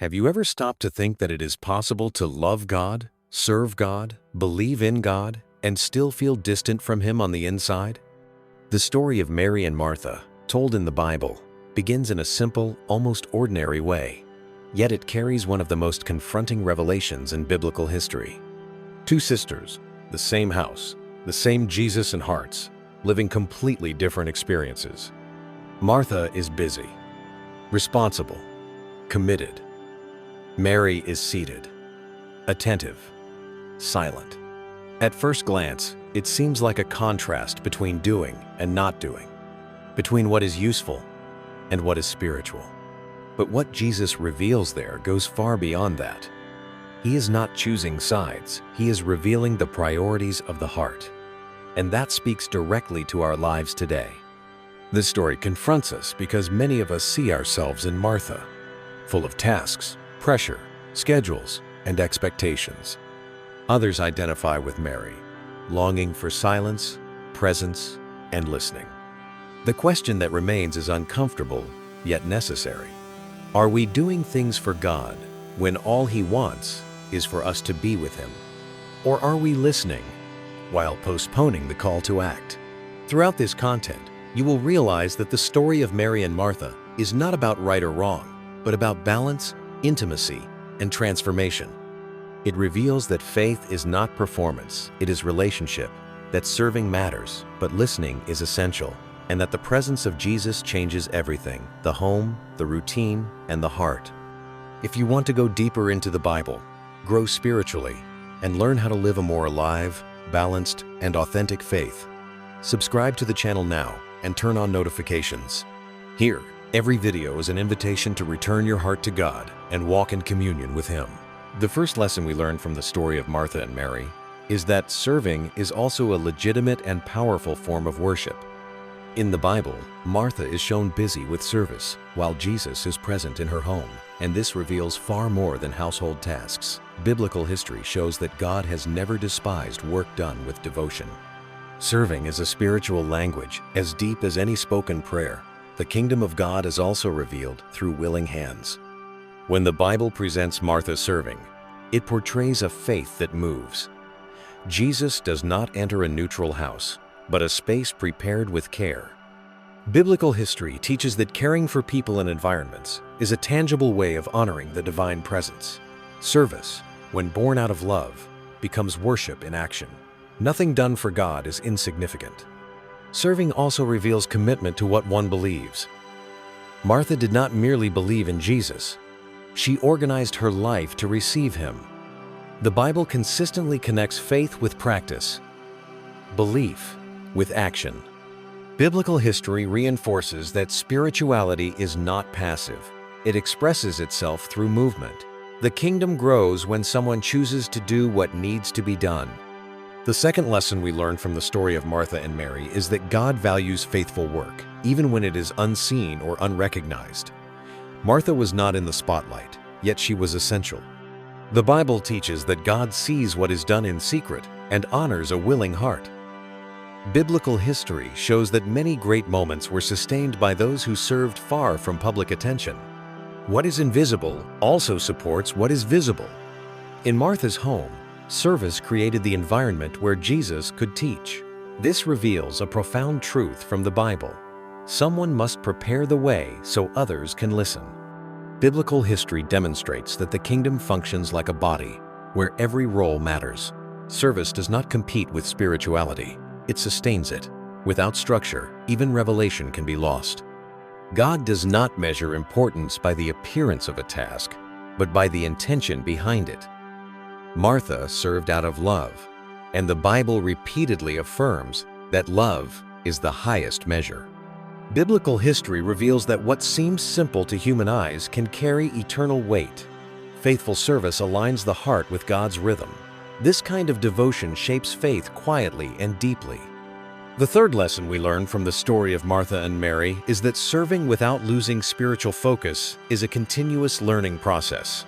Have you ever stopped to think that it is possible to love God, serve God, believe in God, and still feel distant from Him on the inside? The story of Mary and Martha, told in the Bible, begins in a simple, almost ordinary way. Yet it carries one of the most confronting revelations in biblical history. Two sisters, the same house, the same Jesus and hearts, living completely different experiences. Martha is busy, responsible, committed. Mary is seated, attentive, silent. At first glance, it seems like a contrast between doing and not doing, between what is useful and what is spiritual. But what Jesus reveals there goes far beyond that. He is not choosing sides, He is revealing the priorities of the heart. And that speaks directly to our lives today. This story confronts us because many of us see ourselves in Martha, full of tasks, pressure, schedules, and expectations. Others identify with Mary, longing for silence, presence, and listening. The question that remains is uncomfortable, yet necessary. Are we doing things for God when all He wants is for us to be with Him? Or are we listening while postponing the call to act? Throughout this content, you will realize that the story of Mary and Martha is not about right or wrong, but about balance, intimacy, and transformation. It reveals that faith is not performance, it is relationship, that serving matters, but listening is essential, and that the presence of Jesus changes everything: the home, the routine, and the heart. If you want to go deeper into the Bible, grow spiritually, and learn how to live a more alive, balanced, and authentic faith, subscribe to the channel now and turn on notifications. Here, every video is an invitation to return your heart to God and walk in communion with Him. The first lesson we learn from the story of Martha and Mary is that serving is also a legitimate and powerful form of worship. In the Bible, Martha is shown busy with service, while Jesus is present in her home, and this reveals far more than household tasks. Biblical history shows that God has never despised work done with devotion. Serving is a spiritual language as deep as any spoken prayer. The kingdom of God is also revealed through willing hands. When the Bible presents Martha serving, it portrays a faith that moves. Jesus does not enter a neutral house, but a space prepared with care. Biblical history teaches that caring for people and environments is a tangible way of honoring the divine presence. Service, when born out of love, becomes worship in action. Nothing done for God is insignificant. Serving also reveals commitment to what one believes. Martha did not merely believe in Jesus. She organized her life to receive Him. The Bible consistently connects faith with practice, belief with action. Biblical history reinforces that spirituality is not passive. It expresses itself through movement. The kingdom grows when someone chooses to do what needs to be done. The second lesson we learn from the story of Martha and Mary is that God values faithful work, even when it is unseen or unrecognized. Martha was not in the spotlight, yet she was essential. The Bible teaches that God sees what is done in secret and honors a willing heart. Biblical history shows that many great moments were sustained by those who served far from public attention. What is invisible also supports what is visible. In Martha's home, service created the environment where Jesus could teach. This reveals a profound truth from the Bible. Someone must prepare the way so others can listen. Biblical history demonstrates that the kingdom functions like a body, where every role matters. Service does not compete with spirituality, it sustains it. Without structure, even revelation can be lost. God does not measure importance by the appearance of a task, but by the intention behind it. Martha served out of love, and the Bible repeatedly affirms that love is the highest measure. Biblical history reveals that what seems simple to human eyes can carry eternal weight. Faithful service aligns the heart with God's rhythm. This kind of devotion shapes faith quietly and deeply. The third lesson we learn from the story of Martha and Mary is that serving without losing spiritual focus is a continuous learning process.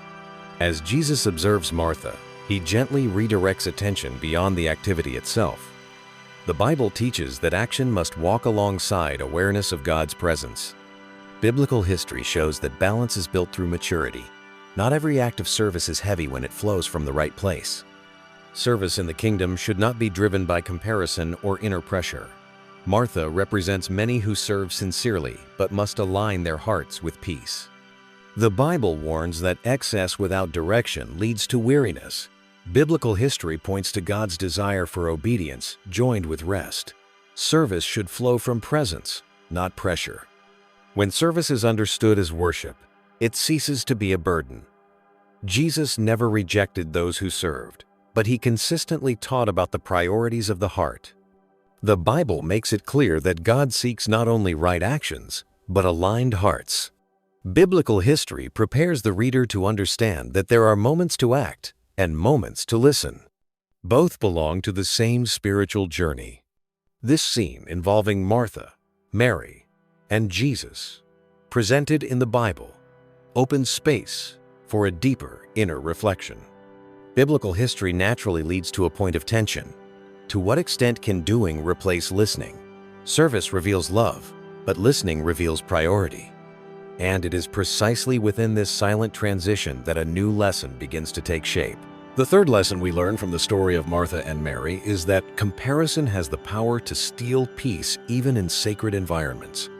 As Jesus observes Martha, He gently redirects attention beyond the activity itself. The Bible teaches that action must walk alongside awareness of God's presence. Biblical history shows that balance is built through maturity. Not every act of service is heavy when it flows from the right place. Service in the kingdom should not be driven by comparison or inner pressure. Martha represents many who serve sincerely but must align their hearts with peace. The Bible warns that excess without direction leads to weariness. Biblical history points to God's desire for obedience joined with rest. Service should flow from presence, not pressure. When service is understood as worship, it ceases to be a burden. Jesus never rejected those who served, but he consistently taught about the priorities of the heart. The Bible makes it clear that God seeks not only right actions, but aligned hearts. Biblical history prepares the reader to understand that there are moments to act and moments to listen. Both belong to the same spiritual journey. This scene involving Martha, Mary, and Jesus, presented in the Bible, opens space for a deeper inner reflection. Biblical history naturally leads to a point of tension. To what extent can doing replace listening? Service reveals love, but listening reveals priority. And it is precisely within this silent transition that a new lesson begins to take shape. The third lesson we learn from the story of Martha and Mary is that comparison has the power to steal peace even in sacred environments.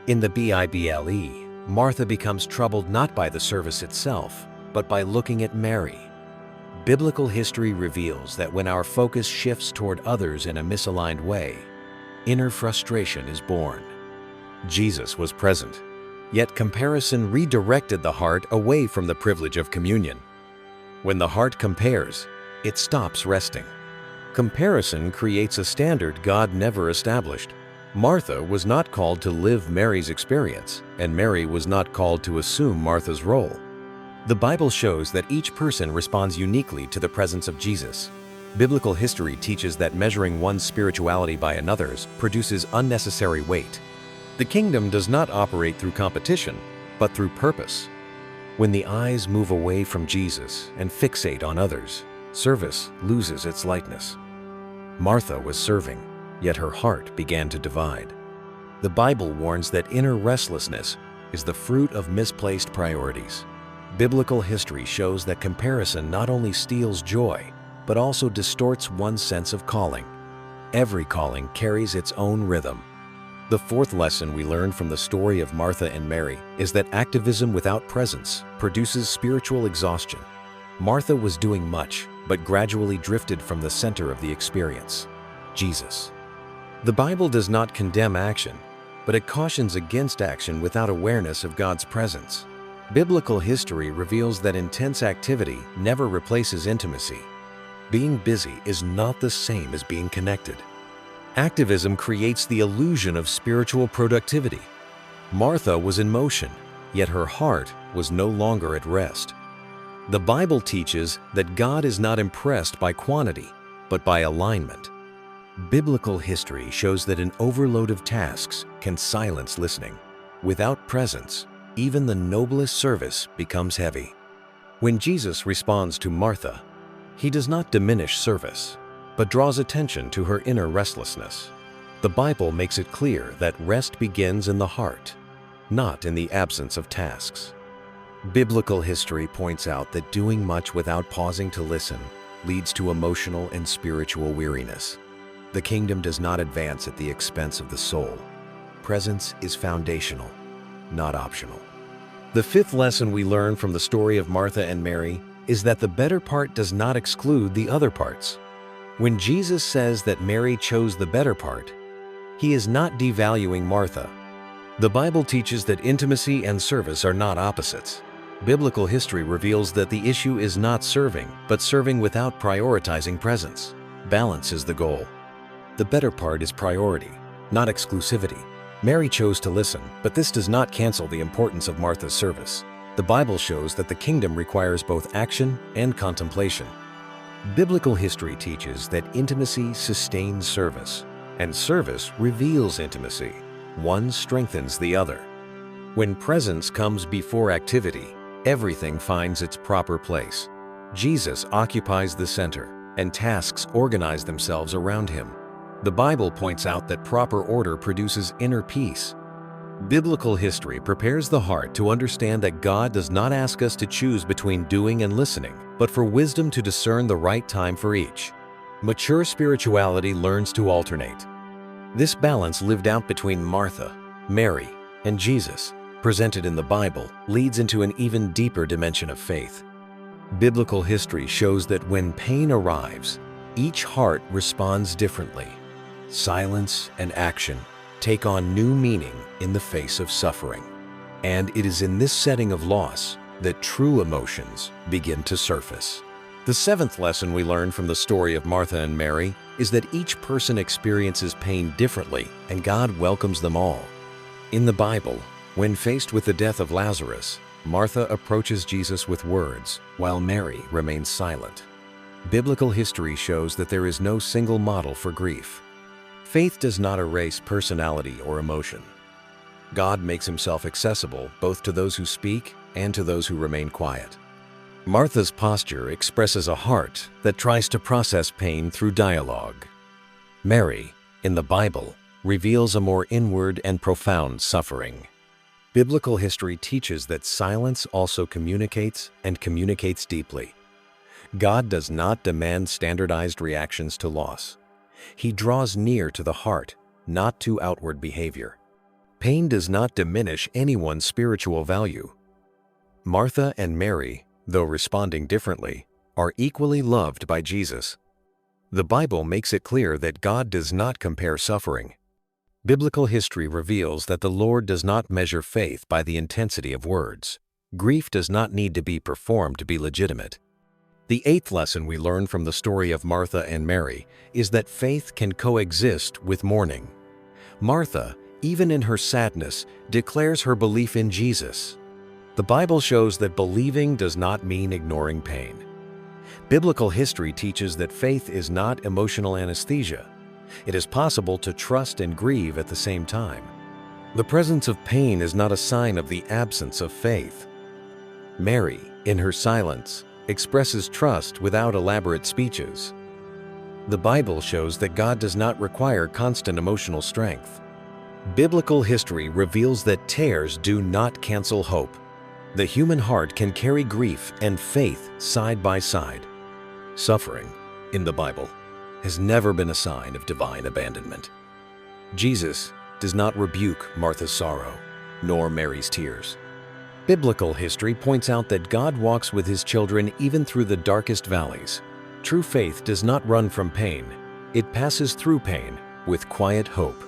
In the Bible, Martha becomes troubled not by the service itself, but by looking at Mary. Biblical history reveals that when our focus shifts toward others in a misaligned way, inner frustration is born. Jesus was present, yet comparison redirected the heart away from the privilege of communion. When the heart compares, it stops resting. Comparison creates a standard God never established. Martha was not called to live Mary's experience, and Mary was not called to assume Martha's role. The Bible shows that each person responds uniquely to the presence of Jesus. Biblical history teaches that measuring one's spirituality by another's produces unnecessary weight. The kingdom does not operate through competition, but through purpose. When the eyes move away from Jesus and fixate on others, service loses its lightness. Martha was serving, yet her heart began to divide. The Bible warns that inner restlessness is the fruit of misplaced priorities. Biblical history shows that comparison not only steals joy, but also distorts one's sense of calling. Every calling carries its own rhythm. The fourth lesson we learn from the story of Martha and Mary is that activism without presence produces spiritual exhaustion. Martha was doing much, but gradually drifted from the center of the experience, Jesus. The Bible does not condemn action, but it cautions against action without awareness of God's presence. Biblical history reveals that intense activity never replaces intimacy. Being busy is not the same as being connected. Activism creates the illusion of spiritual productivity. Martha was in motion, yet her heart was no longer at rest. The Bible teaches that God is not impressed by quantity, but by alignment. Biblical history shows that an overload of tasks can silence listening. Without presence, even the noblest service becomes heavy. When Jesus responds to Martha, he does not diminish service, but draws attention to her inner restlessness. The Bible makes it clear that rest begins in the heart, not in the absence of tasks. Biblical history points out that doing much without pausing to listen leads to emotional and spiritual weariness. The kingdom does not advance at the expense of the soul. Presence is foundational, not optional. The fifth lesson we learn from the story of Martha and Mary is that the better part does not exclude the other parts. When Jesus says that Mary chose the better part, he is not devaluing Martha. The Bible teaches that intimacy and service are not opposites. Biblical history reveals that the issue is not serving, but serving without prioritizing presence. Balance is the goal. The better part is priority, not exclusivity. Mary chose to listen, but this does not cancel the importance of Martha's service. The Bible shows that the kingdom requires both action and contemplation. Biblical history teaches that intimacy sustains service, and service reveals intimacy. One strengthens the other. When presence comes before activity, everything finds its proper place. Jesus occupies the center, and tasks organize themselves around him. The Bible points out that proper order produces inner peace. Biblical history prepares the heart to understand that God does not ask us to choose between doing and listening, but for wisdom to discern the right time for each. Mature spirituality learns to alternate. This balance lived out between Martha, Mary, and Jesus, presented in the Bible, leads into an even deeper dimension of faith. Biblical history shows that when pain arrives, each heart responds differently. Silence and action take on new meaning in the face of suffering. And it is in this setting of loss that true emotions begin to surface. The seventh lesson we learn from the story of Martha and Mary is that each person experiences pain differently, and God welcomes them all. In the Bible, when faced with the death of Lazarus, Martha approaches Jesus with words, while Mary remains silent. Biblical history shows that there is no single model for grief. Faith does not erase personality or emotion. God makes himself accessible both to those who speak and to those who remain quiet. Martha's posture expresses a heart that tries to process pain through dialogue. Mary, in the Bible, reveals a more inward and profound suffering. Biblical history teaches that silence also communicates and communicates deeply. God does not demand standardized reactions to loss. He draws near to the heart, not to outward behavior. Pain does not diminish anyone's spiritual value. Martha and Mary, though responding differently, are equally loved by Jesus. The Bible makes it clear that God does not compare suffering. Biblical history reveals that the Lord does not measure faith by the intensity of words. Grief does not need to be performed to be legitimate. The eighth lesson we learn from the story of Martha and Mary is that faith can coexist with mourning. Martha, even in her sadness, declares her belief in Jesus. The Bible shows that believing does not mean ignoring pain. Biblical history teaches that faith is not emotional anesthesia. It is possible to trust and grieve at the same time. The presence of pain is not a sign of the absence of faith. Mary, in her silence, expresses trust without elaborate speeches. The Bible shows that God does not require constant emotional strength. Biblical history reveals that tears do not cancel hope. The human heart can carry grief and faith side by side. Suffering, in the Bible, has never been a sign of divine abandonment. Jesus does not rebuke Martha's sorrow, nor Mary's tears. Biblical history points out that God walks with his children even through the darkest valleys. True faith does not run from pain. It passes through pain with quiet hope.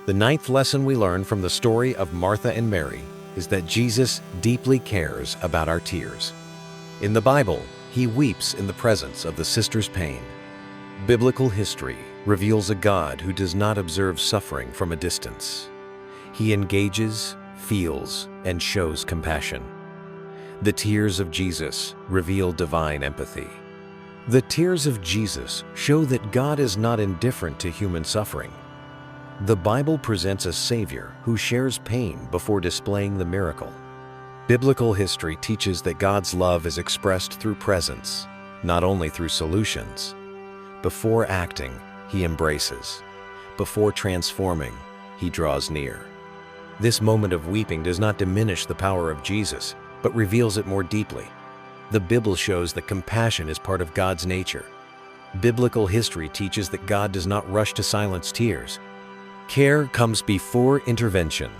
The ninth lesson we learn from the story of Martha and Mary is that Jesus deeply cares about our tears. In the Bible, he weeps in the presence of the sister's pain. Biblical history reveals a God who does not observe suffering from a distance. He engages, feels, and shows compassion. The tears of Jesus reveal divine empathy. The tears of Jesus show that God is not indifferent to human suffering. The Bible presents a Savior who shares pain before displaying the miracle. Biblical history teaches that God's love is expressed through presence, not only through solutions. Before acting, he embraces. Before transforming, he draws near. This moment of weeping does not diminish the power of Jesus, but reveals it more deeply. The Bible shows that compassion is part of God's nature. Biblical history teaches that God does not rush to silence tears. Care comes before intervention.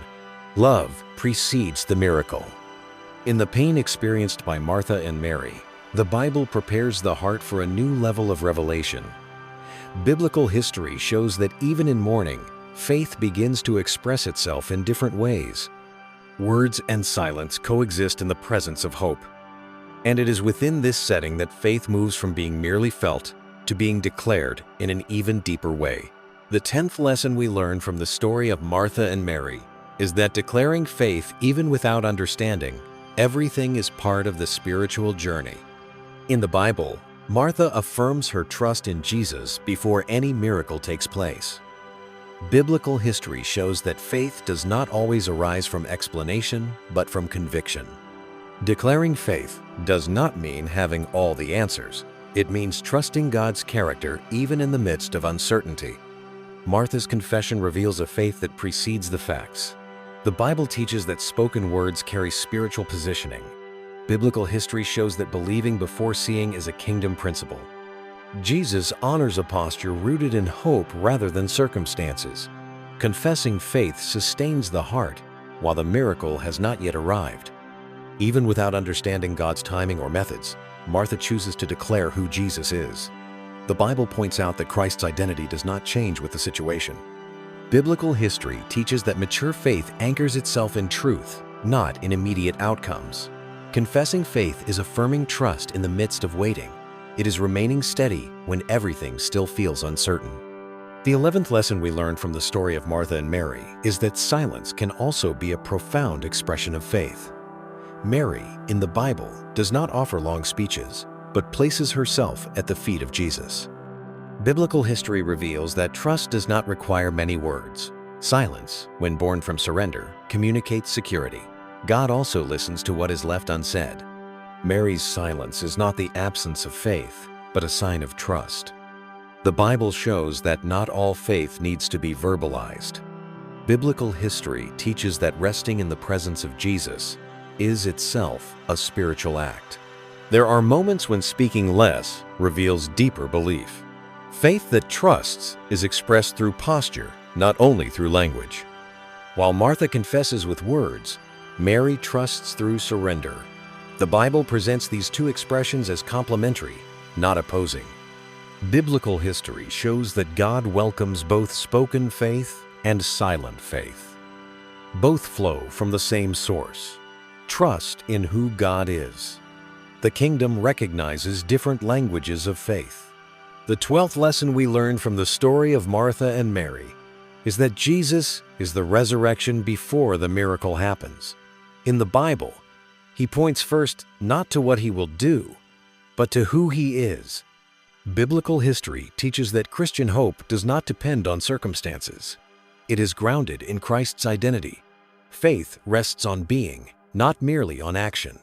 Love precedes the miracle. In the pain experienced by Martha and Mary, the Bible prepares the heart for a new level of revelation. Biblical history shows that even in mourning, faith begins to express itself in different ways. Words and silence coexist in the presence of hope. And it is within this setting that faith moves from being merely felt to being declared in an even deeper way. The 10th lesson we learn from the story of Martha and Mary is that declaring faith even without understanding, everything is part of the spiritual journey. In the Bible, Martha affirms her trust in Jesus before any miracle takes place. Biblical history shows that faith does not always arise from explanation, but from conviction. Declaring faith does not mean having all the answers. It means trusting God's character even in the midst of uncertainty. Martha's confession reveals a faith that precedes the facts. The Bible teaches that spoken words carry spiritual positioning. Biblical history shows that believing before seeing is a kingdom principle. Jesus honors a posture rooted in hope rather than circumstances. Confessing faith sustains the heart, while the miracle has not yet arrived. Even without understanding God's timing or methods, Martha chooses to declare who Jesus is. The Bible points out that Christ's identity does not change with the situation. Biblical history teaches that mature faith anchors itself in truth, not in immediate outcomes. Confessing faith is affirming trust in the midst of waiting. It is remaining steady when everything still feels uncertain. The 11th lesson we learn from the story of Martha and Mary is that silence can also be a profound expression of faith. Mary, in the Bible, does not offer long speeches, but places herself at the feet of Jesus. Biblical history reveals that trust does not require many words. Silence, when born from surrender, communicates security. God also listens to what is left unsaid. Mary's silence is not the absence of faith, but a sign of trust. The Bible shows that not all faith needs to be verbalized. Biblical history teaches that resting in the presence of Jesus is itself a spiritual act. There are moments when speaking less reveals deeper belief. Faith that trusts is expressed through posture, not only through language. While Martha confesses with words, Mary trusts through surrender. The Bible presents these two expressions as complementary, not opposing. Biblical history shows that God welcomes both spoken faith and silent faith. Both flow from the same source: trust in who God is. The kingdom recognizes different languages of faith. The 12th lesson we learn from the story of Martha and Mary is that Jesus is the resurrection before the miracle happens. In the Bible, he points first not to what he will do, but to who he is. Biblical history teaches that Christian hope does not depend on circumstances. It is grounded in Christ's identity. Faith rests on being, not merely on action.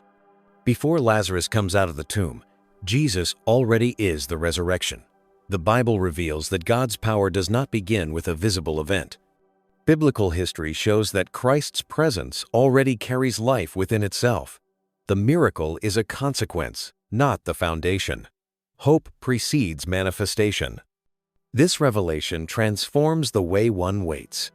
Before Lazarus comes out of the tomb, Jesus already is the resurrection. The Bible reveals that God's power does not begin with a visible event. Biblical history shows that Christ's presence already carries life within itself. The miracle is a consequence, not the foundation. Hope precedes manifestation. This revelation transforms the way one waits.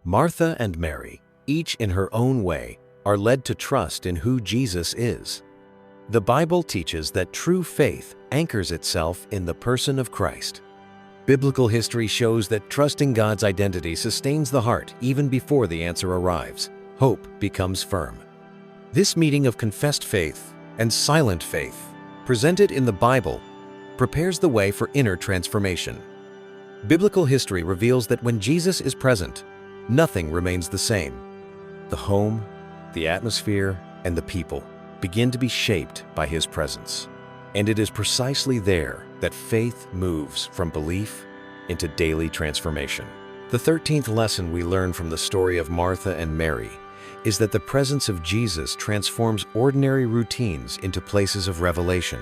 Martha and Mary, each in her own way, are led to trust in who Jesus is. The Bible teaches that true faith anchors itself in the person of Christ. Biblical history shows that trusting God's identity sustains the heart even before the answer arrives. Hope becomes firm. This meeting of confessed faith and silent faith, presented in the Bible, prepares the way for inner transformation. Biblical history reveals that when Jesus is present, nothing remains the same. The home, the atmosphere, and the people begin to be shaped by his presence. And it is precisely there that faith moves from belief into daily transformation. The 13th lesson we learn from the story of Martha and Mary is that the presence of Jesus transforms ordinary routines into places of revelation.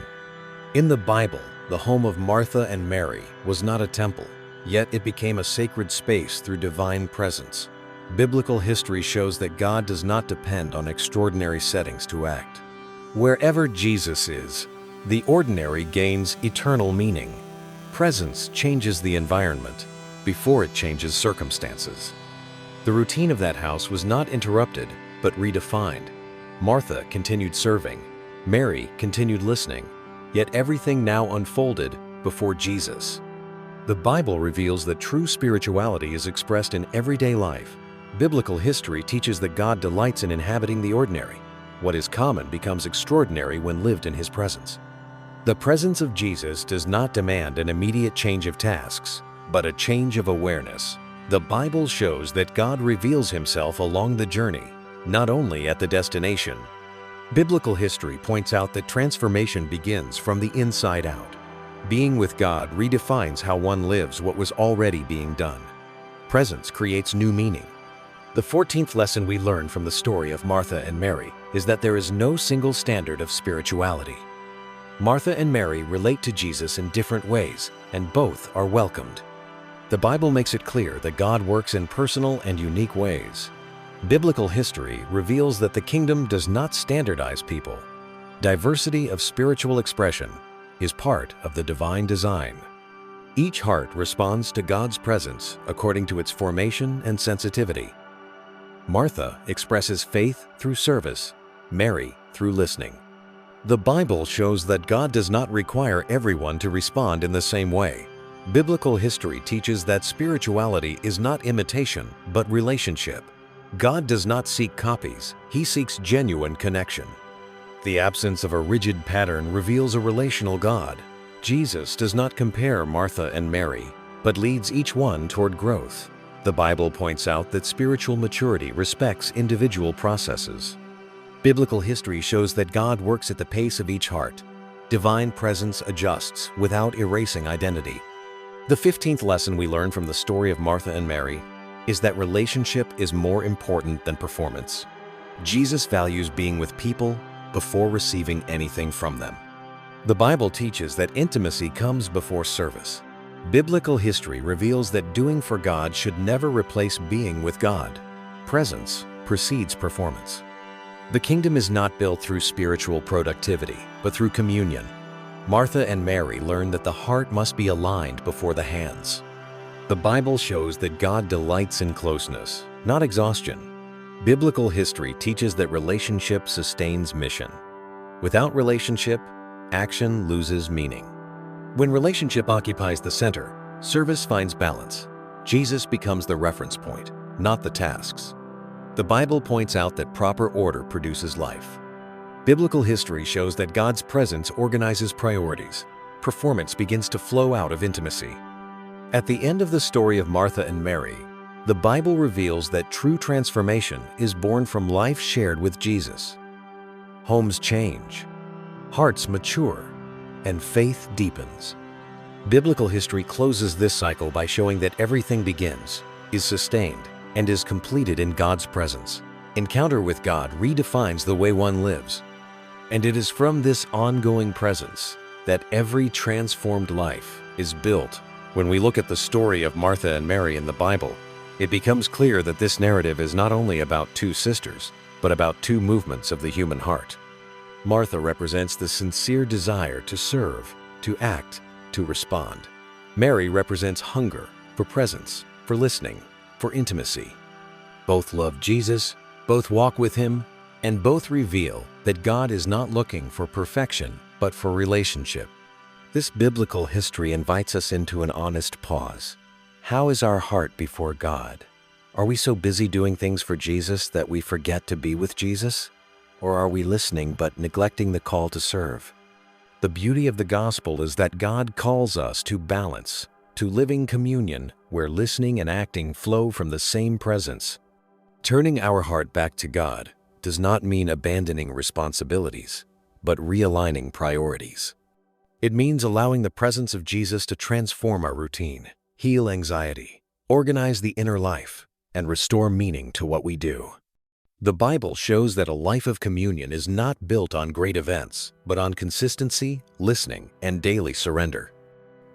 In the Bible, the home of Martha and Mary was not a temple, yet it became a sacred space through divine presence. Biblical history shows that God does not depend on extraordinary settings to act. Wherever Jesus is, the ordinary gains eternal meaning. Presence changes the environment before it changes circumstances. The routine of that house was not interrupted, but redefined. Martha continued serving. Mary continued listening, yet everything now unfolded before Jesus. The Bible reveals that true spirituality is expressed in everyday life. Biblical history teaches that God delights in inhabiting the ordinary. What is common becomes extraordinary when lived in his presence. The presence of Jesus does not demand an immediate change of tasks, but a change of awareness. The Bible shows that God reveals himself along the journey, not only at the destination. Biblical history points out that transformation begins from the inside out. Being with God redefines how one lives what was already being done. Presence creates new meaning. The 14th lesson we learn from the story of Martha and Mary is that there is no single standard of spirituality. Martha and Mary relate to Jesus in different ways, and both are welcomed. The Bible makes it clear that God works in personal and unique ways. Biblical history reveals that the kingdom does not standardize people. Diversity of spiritual expression is part of the divine design. Each heart responds to God's presence according to its formation and sensitivity. Martha expresses faith through service, Mary through listening. The Bible shows that God does not require everyone to respond in the same way. Biblical history teaches that spirituality is not imitation, but relationship. God does not seek copies, He seeks genuine connection. The absence of a rigid pattern reveals a relational God. Jesus does not compare Martha and Mary, but leads each one toward growth. The Bible points out that spiritual maturity respects individual processes. Biblical history shows that God works at the pace of each heart. Divine presence adjusts without erasing identity. The 15th lesson we learn from the story of Martha and Mary is that relationship is more important than performance. Jesus values being with people before receiving anything from them. The Bible teaches that intimacy comes before service. Biblical history reveals that doing for God should never replace being with God. Presence precedes performance. The kingdom is not built through spiritual productivity, but through communion. Martha and Mary learned that the heart must be aligned before the hands. The Bible shows that God delights in closeness, not exhaustion. Biblical history teaches that relationship sustains mission. Without relationship, action loses meaning. When relationship occupies the center, service finds balance. Jesus becomes the reference point, not the tasks. The Bible points out that proper order produces life. Biblical history shows that God's presence organizes priorities. Performance begins to flow out of intimacy. At the end of the story of Martha and Mary, the Bible reveals that true transformation is born from life shared with Jesus. Homes change, hearts mature, and faith deepens. Biblical history closes this cycle by showing that everything begins, is sustained, and is completed in God's presence. Encounter with God redefines the way one lives. And it is from this ongoing presence that every transformed life is built. When we look at the story of Martha and Mary in the Bible, it becomes clear that this narrative is not only about two sisters, but about two movements of the human heart. Martha represents the sincere desire to serve, to act, to respond. Mary represents hunger for presence, for listening, for intimacy. Both love Jesus, both walk with Him, and both reveal that God is not looking for perfection, but for relationship. This biblical history invites us into an honest pause. How is our heart before God? Are we so busy doing things for Jesus that we forget to be with Jesus? Or are we listening but neglecting the call to serve? The beauty of the gospel is that God calls us to balance, to living communion where listening and acting flow from the same presence. Turning our heart back to God does not mean abandoning responsibilities, but realigning priorities. It means allowing the presence of Jesus to transform our routine, heal anxiety, organize the inner life, and restore meaning to what we do. The Bible shows that a life of communion is not built on great events, but on consistency, listening, and daily surrender.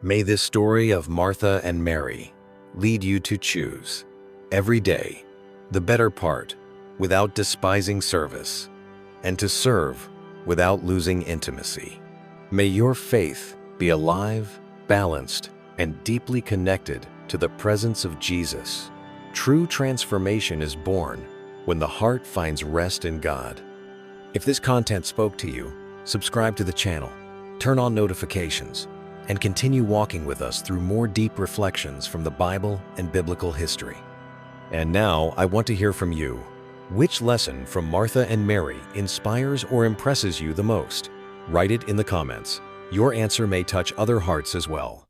May this story of Martha and Mary lead you to choose, every day, the better part without despising service, and to serve without losing intimacy. May your faith be alive, balanced, and deeply connected to the presence of Jesus. True transformation is born when the heart finds rest in God. If this content spoke to you, subscribe to the channel, turn on notifications, and continue walking with us through more deep reflections from the Bible and biblical history. And now I want to hear from you. Which lesson from Martha and Mary inspires or impresses you the most? Write it in the comments. Your answer may touch other hearts as well.